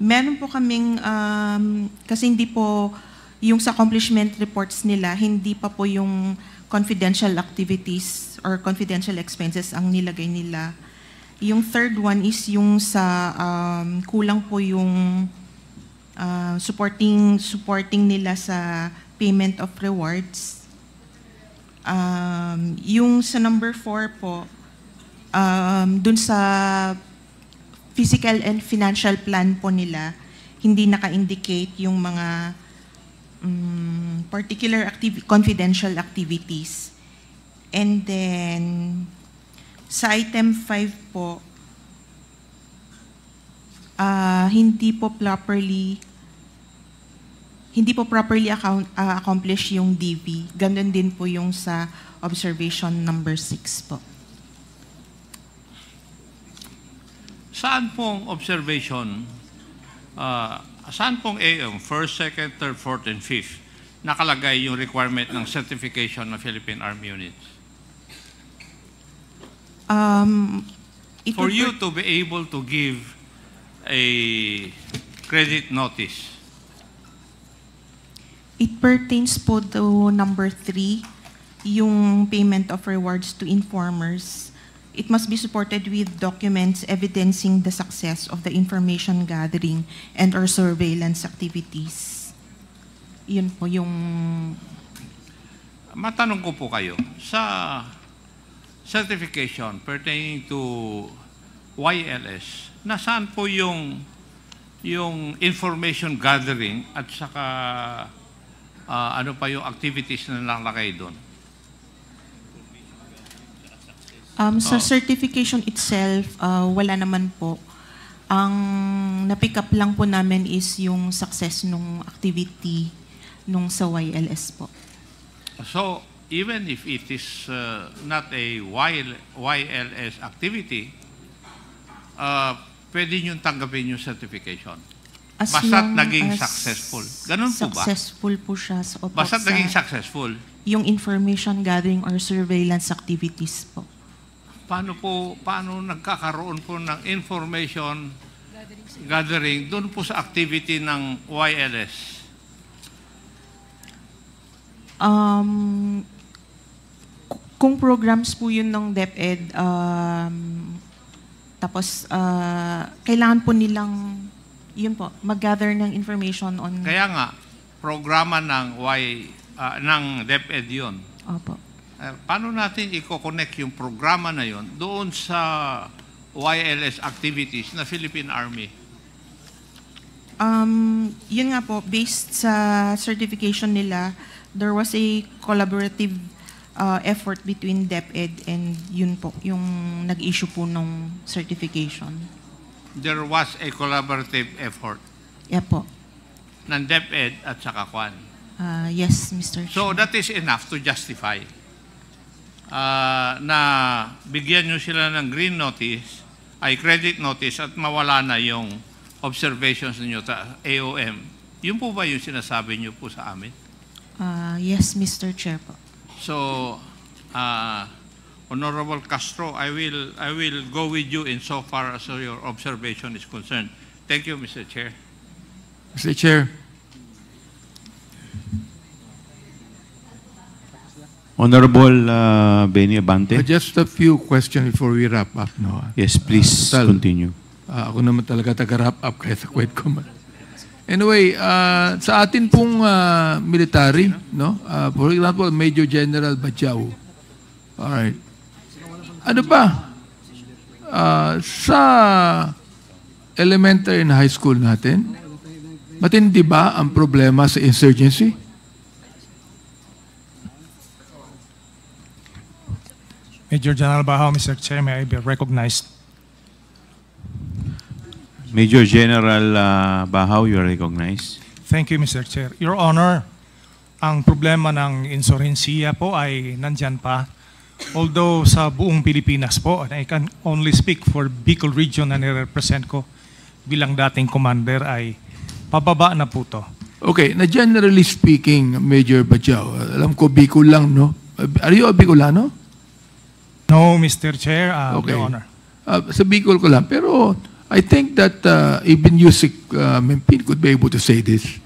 Speaker 11: meron po kaming, kasi hindi po, yung sa accomplishment reports nila, hindi pa po yung confidential activities or confidential expenses ang nilagay nila. Yung third one is yung sa kulang po yung supporting nila sa payment of rewards. Yung sa number 4 po, dun sa physical and financial plan po nila, hindi naka-indicate yung mga particular confidential activities. And then, sa item 5 po, hindi po properly accomplish yung DV. Ganun din po yung sa observation number 6 po.
Speaker 12: Saan pong observation saan pong AOM, first, second, third, fourth, and fifth, nakalagay yung requirement ng certification ng Philippine Army units? For you to be able to give a credit notice,
Speaker 11: it pertains po to number 3, yung payment of rewards to informers. It must be supported with documents evidencing the success of the information gathering and or surveillance activities. Yun po yung...
Speaker 12: Matanong ko po kayo, sa certification pertaining to YLS, nasaan po yung information gathering at saka ano pa yung activities na nakalagay doon?
Speaker 11: Sa certification itself, wala naman po. Ang na-pick up lang po namin is yung success nung activity nung sa YLS po.
Speaker 12: So, even if it is not a YLS activity, pwede nyo tanggapin yung certification. Basta't naging successful. Ganun po ba?
Speaker 11: Successful po siya.
Speaker 12: Basta't naging successful.
Speaker 11: Yung information gathering or surveillance activities po.
Speaker 12: Paano nagkakaroon po ng information gathering doon po sa activity ng YLS?
Speaker 11: Kung programs po yun ng DepEd, tapos kailangan po nilang yun po, mag-gather ng information on...
Speaker 12: Kaya nga, programa ng DepEd yun.
Speaker 11: Opo.
Speaker 12: Paano natin i-connect yung programa na yun doon sa YLS activities na Philippine Army?
Speaker 11: Yun nga po, based sa certification nila, there was a collaborative effort between DepEd and yun po, yung nag-issue po ng certification.
Speaker 12: There was a collaborative effort.
Speaker 11: Yeah po.
Speaker 12: Ng DepEd at saka Kwan.
Speaker 11: Yes, Mr. Chair.
Speaker 12: So that is enough to justify na bigyan nyo sila ng green notice, ay credit notice at mawala na yung observations ninyo sa AOM. Yun po ba yung sinasabi nyo po sa amin?
Speaker 11: Yes, Mr. Chair po.
Speaker 12: So, Honorable Castro, I will go with you in so far as your observation is concerned. Thank you, Mr. Chair.
Speaker 2: Mr. Chair.
Speaker 7: Honorable Benny Abante.
Speaker 2: Just a few questions before we wrap up. No?
Speaker 7: Yes, please continue.
Speaker 2: Ako naman talaga taga-wrap up kaya sa kwet ko man. Anyway, sa atin pong military, no? For example, Major General Bajau. Alright. Ano ba? Sa elementary and high school natin, matindi ba ang problema sa insurgency?
Speaker 9: Major General Bahao, Mr. Chair, may I be recognized?
Speaker 7: Major General Bahao, you are recognized.
Speaker 9: Thank you, Mr. Chair. Your Honor, ang problema ng insurhensiya po ay nandyan pa. Although sa buong Pilipinas po, I can only speak for Bicol region na nire-represent ko bilang dating commander, ay pababa na po to.
Speaker 2: Okay, na generally speaking, Major Bajau, alam ko Bicol lang, no? Are you a Bicolano?
Speaker 9: No, Mr. Chair,
Speaker 2: okay.
Speaker 9: Your Honor.
Speaker 2: Sa Bicol ko lang, pero I think that even Yusik Mempin could be able to say this.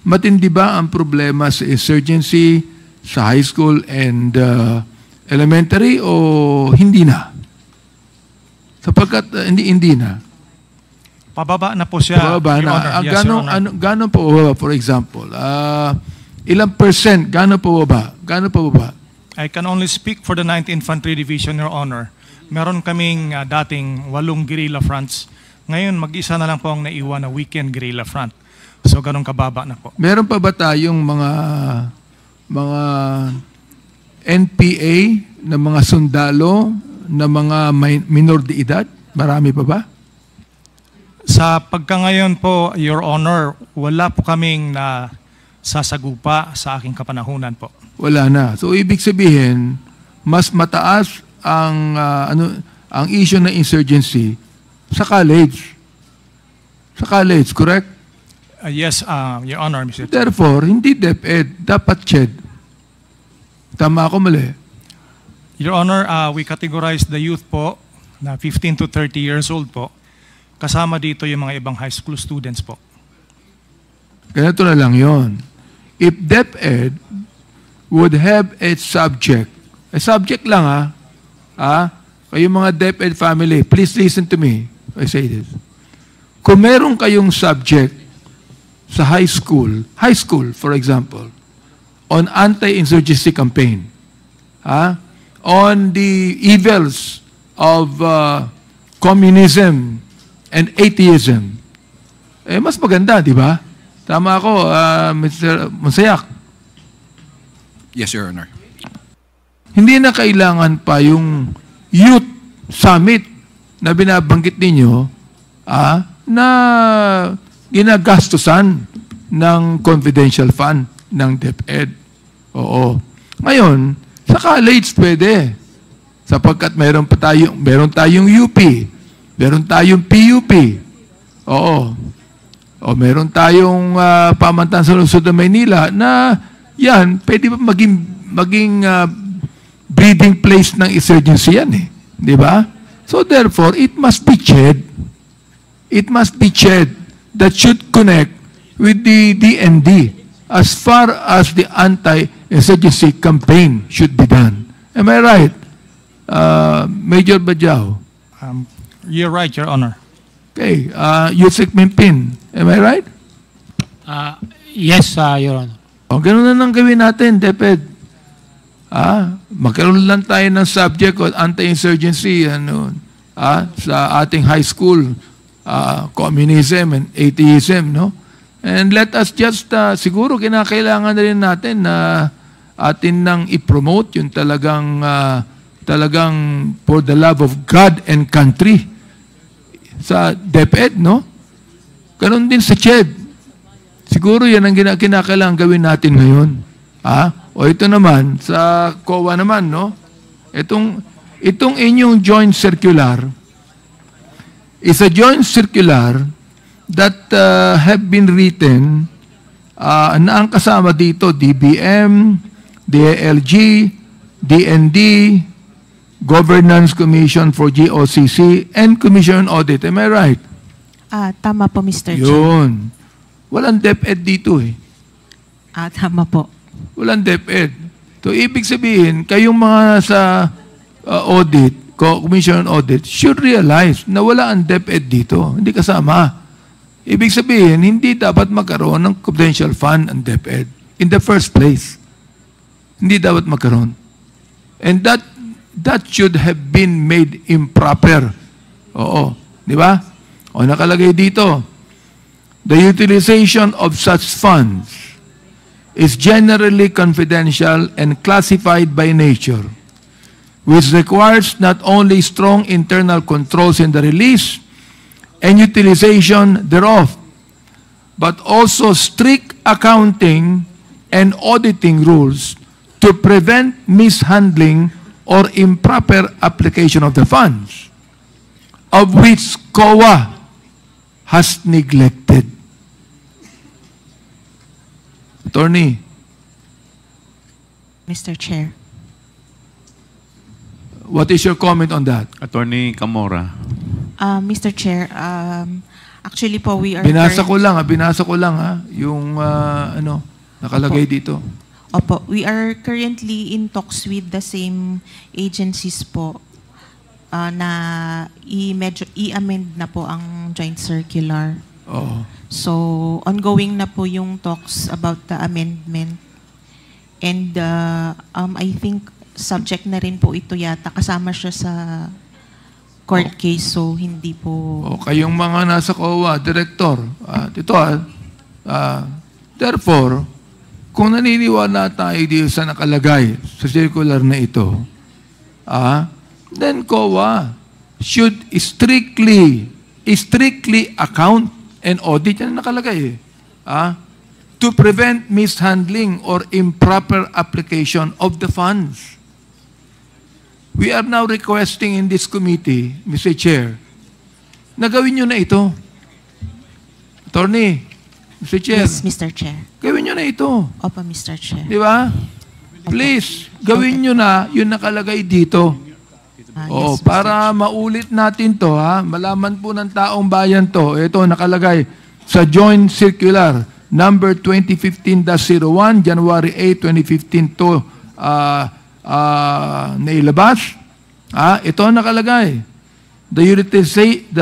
Speaker 2: Matindi ba ang problema sa insurgency, sa high school and elementary o hindi na? Sapagkat hindi na.
Speaker 9: Pababa na po siya.
Speaker 2: Pababa na.
Speaker 9: Yes,
Speaker 2: Gano'n po baba, for example? Ilang percent? Gano'n po baba? Gano'n po baba?
Speaker 9: I can only speak for the 9th Infantry Division, Your Honor. Meron kaming dating 8 guerrilla fronts. Ngayon, mag-isa na lang po ang naiwan na weekend guerrilla front. So, ganun kababa na po.
Speaker 2: Meron pa ba tayong mga NPA na mga sundalo na mga minor de edad? Marami pa ba?
Speaker 9: Sa pagkangayon po, Your Honor, wala po kaming sasagupa sa aking kapanahunan po.
Speaker 2: Wala na. So, ibig sabihin, mas mataas ang issue ng insurgency sa college. Sa college, correct?
Speaker 9: Yes, Your Honor, Mr. Chair.
Speaker 2: Therefore, hindi DepEd, dapat CHED. Tama ako mali?
Speaker 9: Your Honor, we categorize the youth po na 15 to 30 years old po. Kasama dito yung mga ibang high school students po.
Speaker 2: Ganito na lang yon. If DepEd would have a subject lang kayong mga DepEd family, please listen to me. I say this. Kung meron kayong subject sa high school for example, on anti-insurgency campaign, on the evils of communism and atheism, mas maganda, di ba? Tama ako, Mr. Monsayak.
Speaker 6: Yes, Your Honor.
Speaker 2: Hindi na kailangan pa yung youth summit na binabanggit ninyo na ginagastusan ng confidential fund ng DepEd. Oo. Ngayon, sa college pwede. Sapagkat meron tayong UP, meron tayong PUP. Oo. O meron tayong pamantasan sa lungsod ng Maynila na yan, pwede pa maging breeding place ng insurgency yan eh. Di ba? So therefore, it must be CHED. It must be CHED that should connect with the DND as far as the anti-insurgency campaign should be done. Am I right? Major Bajao?
Speaker 9: You're right, Your Honor.
Speaker 2: Okay. Yusik Mimpin? Am I right?
Speaker 4: Yes, Your Honor.
Speaker 2: O, ganun na nang gawin natin, DepEd. Magkaroon lang tayo ng subject on anti-insurgency sa ating high school, communism and atheism, no? And let us just, siguro kinakailangan na rin natin na atin nang i-promote yung talagang for the love of God and country sa DepEd, no? Ganon din sa CHED. Siguro yan ang kinakailangan gawin natin ngayon. O ito naman, sa COA naman, no? Itong inyong joint circular is a joint circular that have been written na ang kasama dito, DBM, DALG, DND, Governance Commission for GOCC, and Commission on Audit. Am I right?
Speaker 11: Tama po, Mr. Chair.
Speaker 2: Yun. Walang DepEd dito eh.
Speaker 11: Tama po.
Speaker 2: Walang DepEd. So, ibig sabihin, kayong mga sa audit, Commission on Audit, should realize na wala ang DepEd dito. Hindi kasama. Ibig sabihin, hindi dapat magkaroon ng confidential fund ang DepEd. In the first place. Hindi dapat magkaroon. And that should have been made improper. Oo. Di ba? O nakalagay dito, the utilization of such funds is generally confidential and classified by nature, which requires not only strong internal controls in the release and utilization thereof, but also strict accounting and auditing rules to prevent mishandling or improper application of the funds, of which COA has neglected. Attorney.
Speaker 11: Mr. Chair.
Speaker 2: What is your comment on that?
Speaker 7: Attorney Camora.
Speaker 11: Mr. Chair, actually po we are...
Speaker 2: Binasa ko lang yung nakalagay dito.
Speaker 11: Opo, we are currently in talks with the same agencies po na i-amend na po ang joint circular.
Speaker 2: Oo.
Speaker 11: So, ongoing na po yung talks about the amendment. And I think subject na rin po ito yata. Kasama siya sa court case, so hindi po...
Speaker 2: Kayong mga nasa COA, Director, therefore, kung naniniwala tayo dito sa nakalagay sa circular na ito, then COA should strictly account and audit, yan nakalagay to prevent mishandling or improper application of the funds. We are now requesting in this committee, Mr. Chair, na gawin nyo na ito. Attorney, Mr. Chair,
Speaker 11: Yes, Mr. Chair.
Speaker 2: gawin nyo na ito.
Speaker 11: Opo, Mr. Chair.
Speaker 2: Di ba? Please, gawin nyo na yung nakalagay dito.
Speaker 11: Yes, Mr.
Speaker 2: Para maulit natin to, ha? Malaman po ng taong bayan to. Ito, nakalagay sa Joint Circular number 2015-01, January 8, 2015 to nailabas. Ito nakalagay. The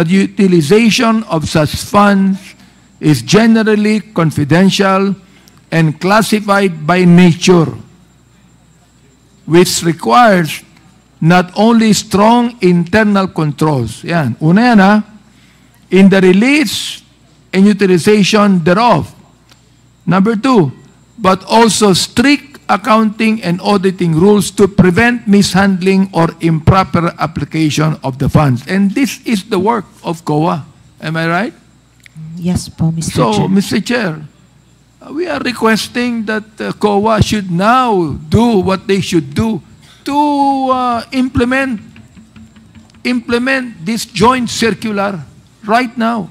Speaker 2: utilization of such funds is generally confidential and classified by nature, which requires not only strong internal controls. Yan. Una yan, ha? In the release and utilization thereof. Number 2, but also strict accounting and auditing rules to prevent mishandling or improper application of the funds. And this is the work of COA. Am I right?
Speaker 11: Yes po, Mr.
Speaker 2: So,
Speaker 11: Chair.
Speaker 2: Mr. Chair, we are requesting that COA should now do what they should do to implement this joint circular right now.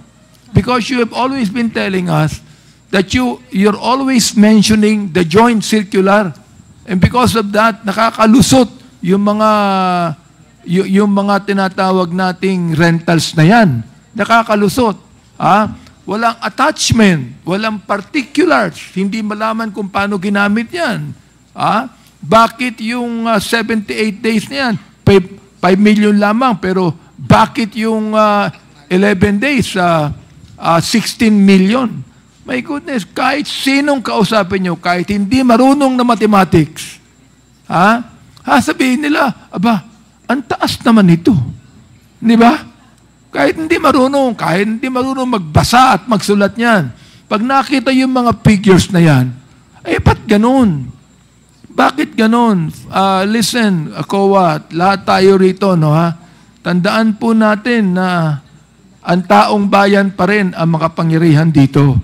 Speaker 2: Because you have always been telling us that you're always mentioning the joint circular. And because of that, nakakalusot yung mga tinatawag nating rentals na yan. Nakakalusot. Walang attachment, walang particulars, hindi malaman kung paano ginamit yan. Bakit yung 78 days na yan, 5 million lamang, pero bakit yung 11 days, 16 million? My goodness, kahit sinong kausapin nyo, kahit hindi marunong na mathematics, sabihin nila, aba, ang taas naman ito. Di ba? Kahit hindi marunong magbasa at magsulat niyan. Pag nakita yung mga figures na yan, ba't ganun? Bakit ganun? Listen, COA, lahat tayo rito, no, ha? Tandaan po natin na ang taong bayan pa rin ang makapangyarihan dito.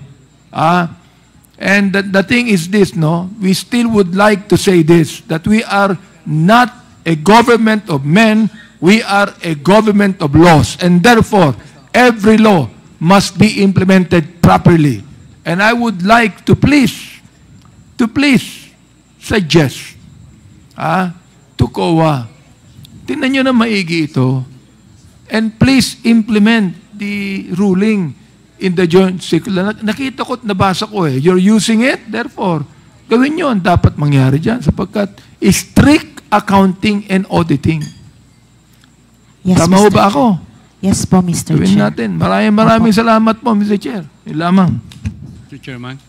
Speaker 2: And the thing is this, no? We still would like to say this, that we are not a government of men, we are a government of laws. And therefore, every law must be implemented properly. And I would like to please suggest to COA, tingnan nyo na maigi ito, and please implement the ruling in the joint circular. Nakita ko at nabasa ko you're using it, therefore, gawin nyo ang dapat mangyari dyan sapagkat strict accounting and auditing.
Speaker 11: Yes,
Speaker 2: Tama ho ba ako?
Speaker 11: Yes po, Mr.
Speaker 2: Gawin
Speaker 11: Chair.
Speaker 2: natin. Maraming salamat po, Mr. Chair. Yun lamang.
Speaker 8: Mr. Chairman.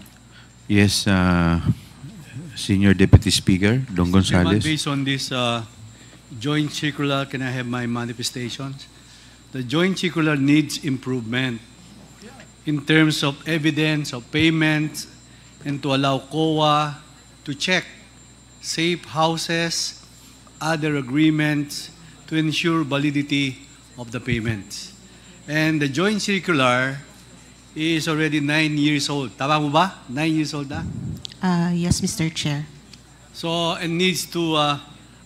Speaker 7: Yes, Senior Deputy Speaker, Don
Speaker 8: Chairman,
Speaker 7: Gonzales.
Speaker 8: based on this joint circular, can I have my manifestations? The joint circular needs improvement in terms of evidence of payments and to allow COA to check safe houses, other agreements to ensure validity of the payments. And the joint circular is already 9 years old. Tama mo ba? 9 years old na?
Speaker 11: Yes, Mr. Chair.
Speaker 8: So, and needs to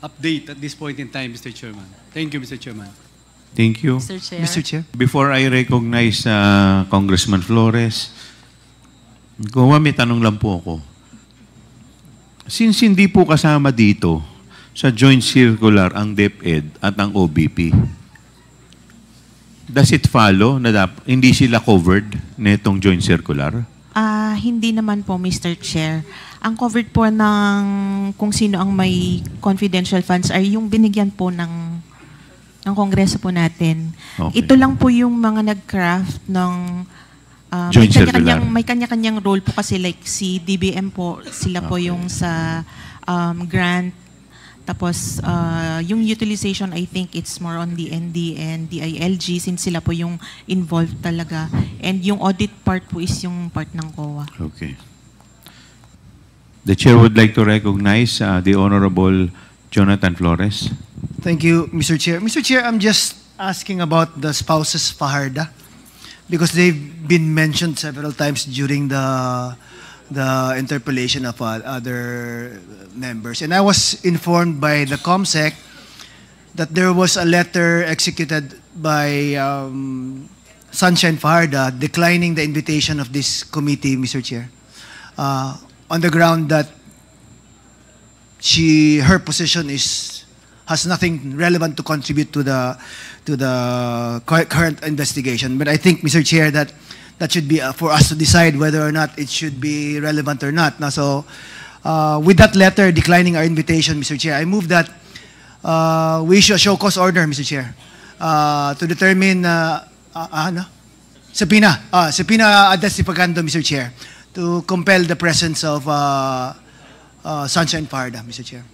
Speaker 8: update at this point in time, Mr. Chairman. Thank you, Mr. Chairman.
Speaker 7: Thank you.
Speaker 10: Mr. Chair.
Speaker 3: Mr. Chair.
Speaker 7: Before I recognize Congressman Flores, COA, may tanong lang po ako. Since hindi po kasama dito sa joint circular ang DepEd at ang OBP, does it follow na hindi sila covered nitong joint circular?
Speaker 11: Hindi naman po, Mr. Chair. Ang covered po ng kung sino ang may confidential funds ay yung binigyan po ng Kongreso po natin.
Speaker 7: Okay.
Speaker 11: Ito lang po yung mga nag-craft ng
Speaker 7: joint circular.
Speaker 11: May kanya-kanyang role po kasi like si DBM po, sila po yung sa grant. Tapos yung utilization, I think it's more on the ND and DILG since sila po yung involved talaga. And yung audit part po is yung part ng COA.
Speaker 7: Okay. The Chair would like to recognize the Honorable Jonathan Flores.
Speaker 13: Thank you, Mr. Chair. Mr. Chair, I'm just asking about the spouses Fajarda because they've been mentioned several times during the interpellation of other members. And I was informed by the COMSEC that there was a letter executed by Sunshine Fajarda declining the invitation of this committee, Mr. Chair, on the ground that her position has nothing relevant to contribute to the current investigation. But I think, Mr. Chair, that should be for us to decide whether or not it should be relevant or not. Now, so with that letter declining our invitation, Mr. Chair, I move that we issue a show cause order, Mr. Chair, to determine subpoena ad testificando, Mr. Chair, to compel the presence of Sunshine Fajarda, Mr. Chair.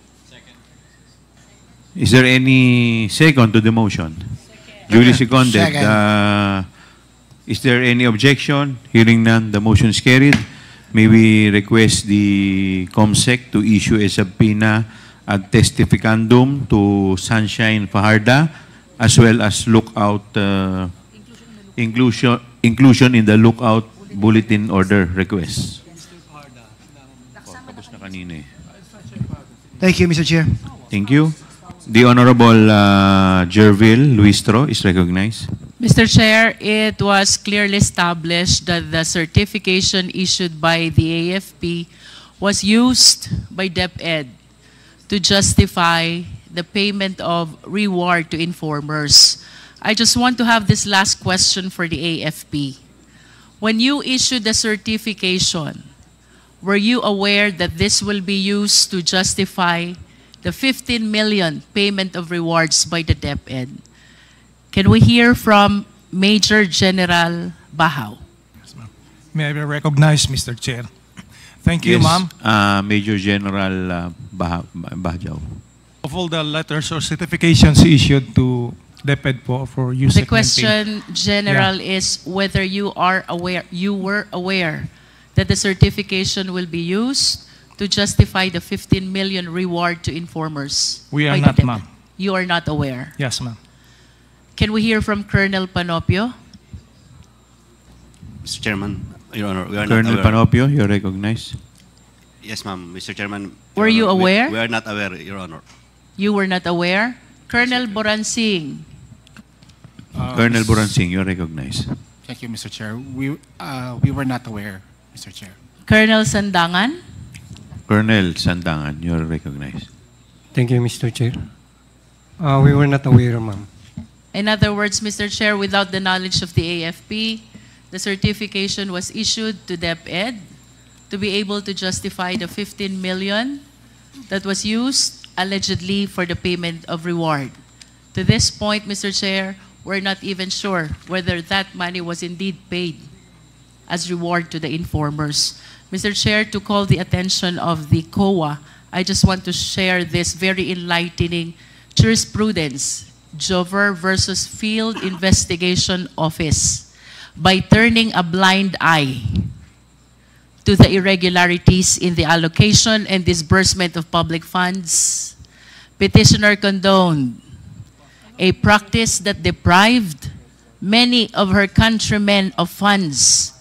Speaker 7: Is there any second to the motion? Duly seconded.
Speaker 13: Second.
Speaker 7: Is there any objection? Hearing none, the motion is carried. May we request the COMSEC to issue a subpoena ad testificandum to Sunshine Fajarda, as well as lookout inclusion in the lookout bulletin order request. Tapos na kanina eh.
Speaker 13: Thank you, Mr. Chair.
Speaker 7: Thank you. The Honorable Jervil Luistro is recognized.
Speaker 14: Mr. Chair, it was clearly established that the certification issued by the AFP was used by DepEd to justify the payment of reward to informers. I just want to have this last question for the AFP. When you issued the certification, were you aware that this will be used to justify the 15 million payment of rewards by the DepEd? Can we hear from Major General Bahaw?
Speaker 9: Yes, ma'am. May I be recognized, Mr. Chair? Thank you,
Speaker 7: Yes,
Speaker 9: ma'am.
Speaker 7: Major General Bahaw.
Speaker 9: Of all the letters or certifications issued to DepEd for use.
Speaker 14: The question, General, is whether you were aware that the certification will be used to justify the 15 million reward to informers.
Speaker 9: We are
Speaker 14: by
Speaker 9: not,
Speaker 14: the DepEd.
Speaker 9: ma'am.
Speaker 14: You are not aware.
Speaker 9: Yes, ma'am.
Speaker 14: Can we hear from Colonel Panopio?
Speaker 15: Mr. Chairman, Your Honor, we are
Speaker 7: Colonel
Speaker 15: not aware.
Speaker 7: Panopio, you're recognized.
Speaker 15: Yes, ma'am. Mr. Chairman.
Speaker 14: Were you
Speaker 15: Honor,
Speaker 14: aware?
Speaker 15: We are not aware, Your Honor.
Speaker 14: You were not aware? Colonel Boransing.
Speaker 7: Colonel Buransing, you're recognized.
Speaker 16: Thank you, Mr. Chair. We were not aware, Mr. Chair.
Speaker 14: Colonel Sandangan.
Speaker 7: Colonel Sandangan, you're recognized.
Speaker 17: Thank you, Mr. Chair. We were not aware, ma'am.
Speaker 14: In other words, Mr. Chair, without the knowledge of the AFP, the certification was issued to DepEd to be able to justify the 15 million that was used allegedly for the payment of reward. To this point, Mr. Chair, we're not even sure whether that money was indeed paid as reward to the informers. Mr. Chair, to call the attention of the COA, I just want to share this very enlightening jurisprudence, Jover versus Field Investigation Office. By turning a blind eye to the irregularities in the allocation and disbursement of public funds, petitioner condoned a practice that deprived many of her countrymen of funds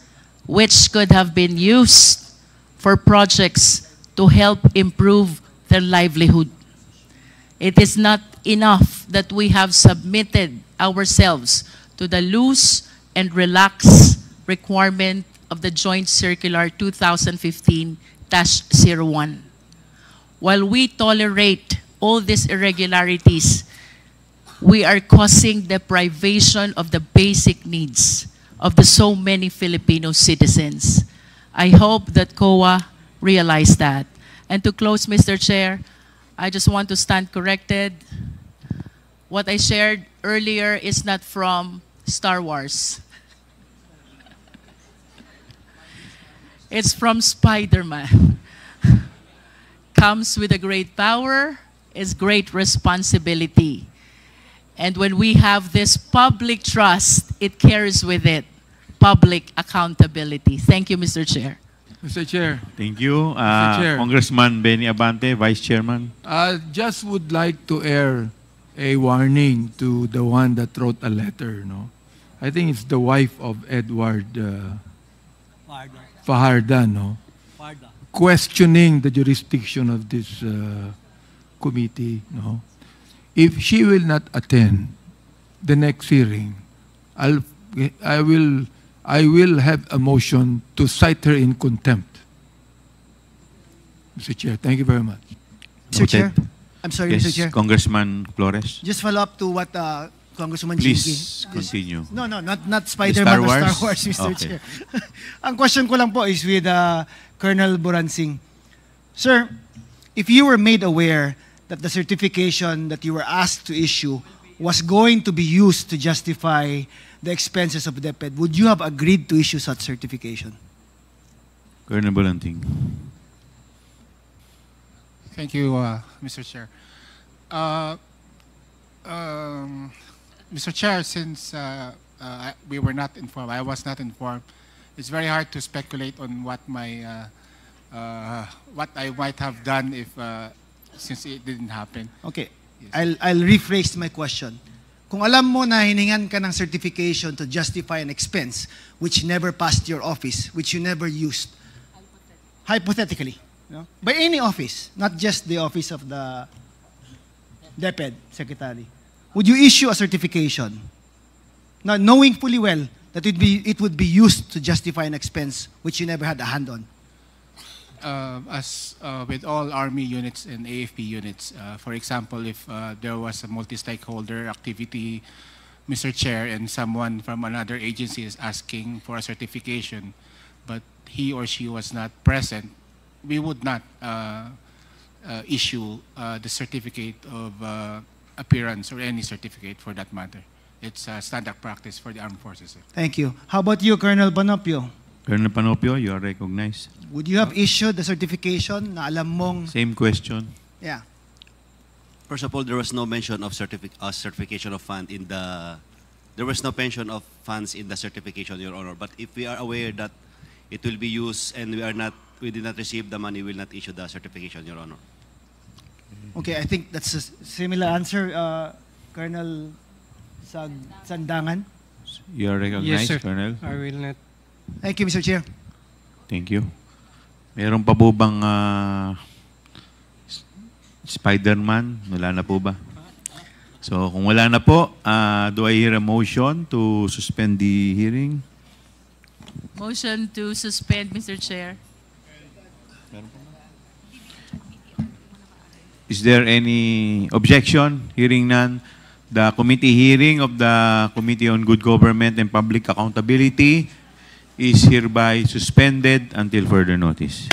Speaker 14: which could have been used for projects to help improve their livelihood. It is not enough that we have submitted ourselves to the loose and relaxed requirement of the Joint Circular 2015-01. While we tolerate all these irregularities, we are causing deprivation of the basic needs of the so many Filipino citizens. I hope that COA realize that. And to close, Mr. Chair, I just want to stand corrected. What I shared earlier is not from Star Wars. It's from Spider-Man. Comes with a great power, is great responsibility. And when we have this public trust, it carries with it public accountability. Thank you, Mr. Chair.
Speaker 2: Mr. Chair.
Speaker 7: Thank you.
Speaker 2: Mr. Chair.
Speaker 7: Congressman Benny Abante, Vice Chairman.
Speaker 2: Just would like to air a warning to the one that wrote a letter. No, I think it's the wife of Edward Fajarda. No, questioning the jurisdiction of this committee. No, if she will not attend the next hearing, I'll I will have a motion to cite her in contempt. Mr. Chair, thank you very much.
Speaker 13: Mr. Chair, I'm sorry,
Speaker 7: Yes,
Speaker 13: Mr. Chair.
Speaker 7: Congressman Flores.
Speaker 13: Just follow up to what Congresswoman
Speaker 7: Please
Speaker 13: Chinky.
Speaker 7: continue.
Speaker 13: No, not Spider-Man or Star Wars, Mr.
Speaker 7: Okay.
Speaker 13: Chair. Ang question ko lang po is with Colonel Buransing. Sir, if you were made aware that the certification that you were asked to issue was going to be used to justify the expenses of DepEd, would you have agreed to issue such certification?
Speaker 7: Colonel Bulanting.
Speaker 16: Thank you, Mr. Chair. Mr. Chair, since we were not informed, I was not informed, it's very hard to speculate on what my what I might have done if since it didn't happen.
Speaker 13: Okay. I'll rephrase my question. Kung alam mo na hiningan ka ng certification to justify an expense which never passed your office, which you never used, hypothetically, by any office, not just the office of the DepEd Secretary, would you issue a certification, now knowing fully well that it would be used to justify an expense which you never had a hand on?
Speaker 16: As with all Army units and AFP units, for example, if there was a multi-stakeholder activity, Mr. Chair, and someone from another agency is asking for a certification, but he or she was not present, we would not issue the certificate of appearance or any certificate for that matter. It's a standard practice for the armed forces, sir.
Speaker 13: Thank you. How about you, Colonel Panopio?
Speaker 7: Colonel Panopio, you are recognized.
Speaker 13: Would you have issued the certification na alam mong...
Speaker 7: Same question.
Speaker 13: Yeah.
Speaker 15: First of all, there was no mention of certification of fund in the... There was no mention of funds in the certification, Your Honor. But if we are aware that it will be used and we did not receive the money, we will not issue the certification, Your Honor.
Speaker 13: Okay, I think that's a similar answer, Colonel Sandangan.
Speaker 7: You are recognized,
Speaker 17: Yes, sir.
Speaker 7: Colonel.
Speaker 17: I will not.
Speaker 13: Thank you, Mr. Chair.
Speaker 7: Thank you. Meron pa po bang Spider-Man? Wala na po ba? So kung wala na po, do I hear a motion to suspend the hearing?
Speaker 14: Motion to suspend, Mr. Chair.
Speaker 7: Is there any objection? Hearing none, the committee hearing of the Committee on Good Government and Public Accountability is hereby suspended until further notice.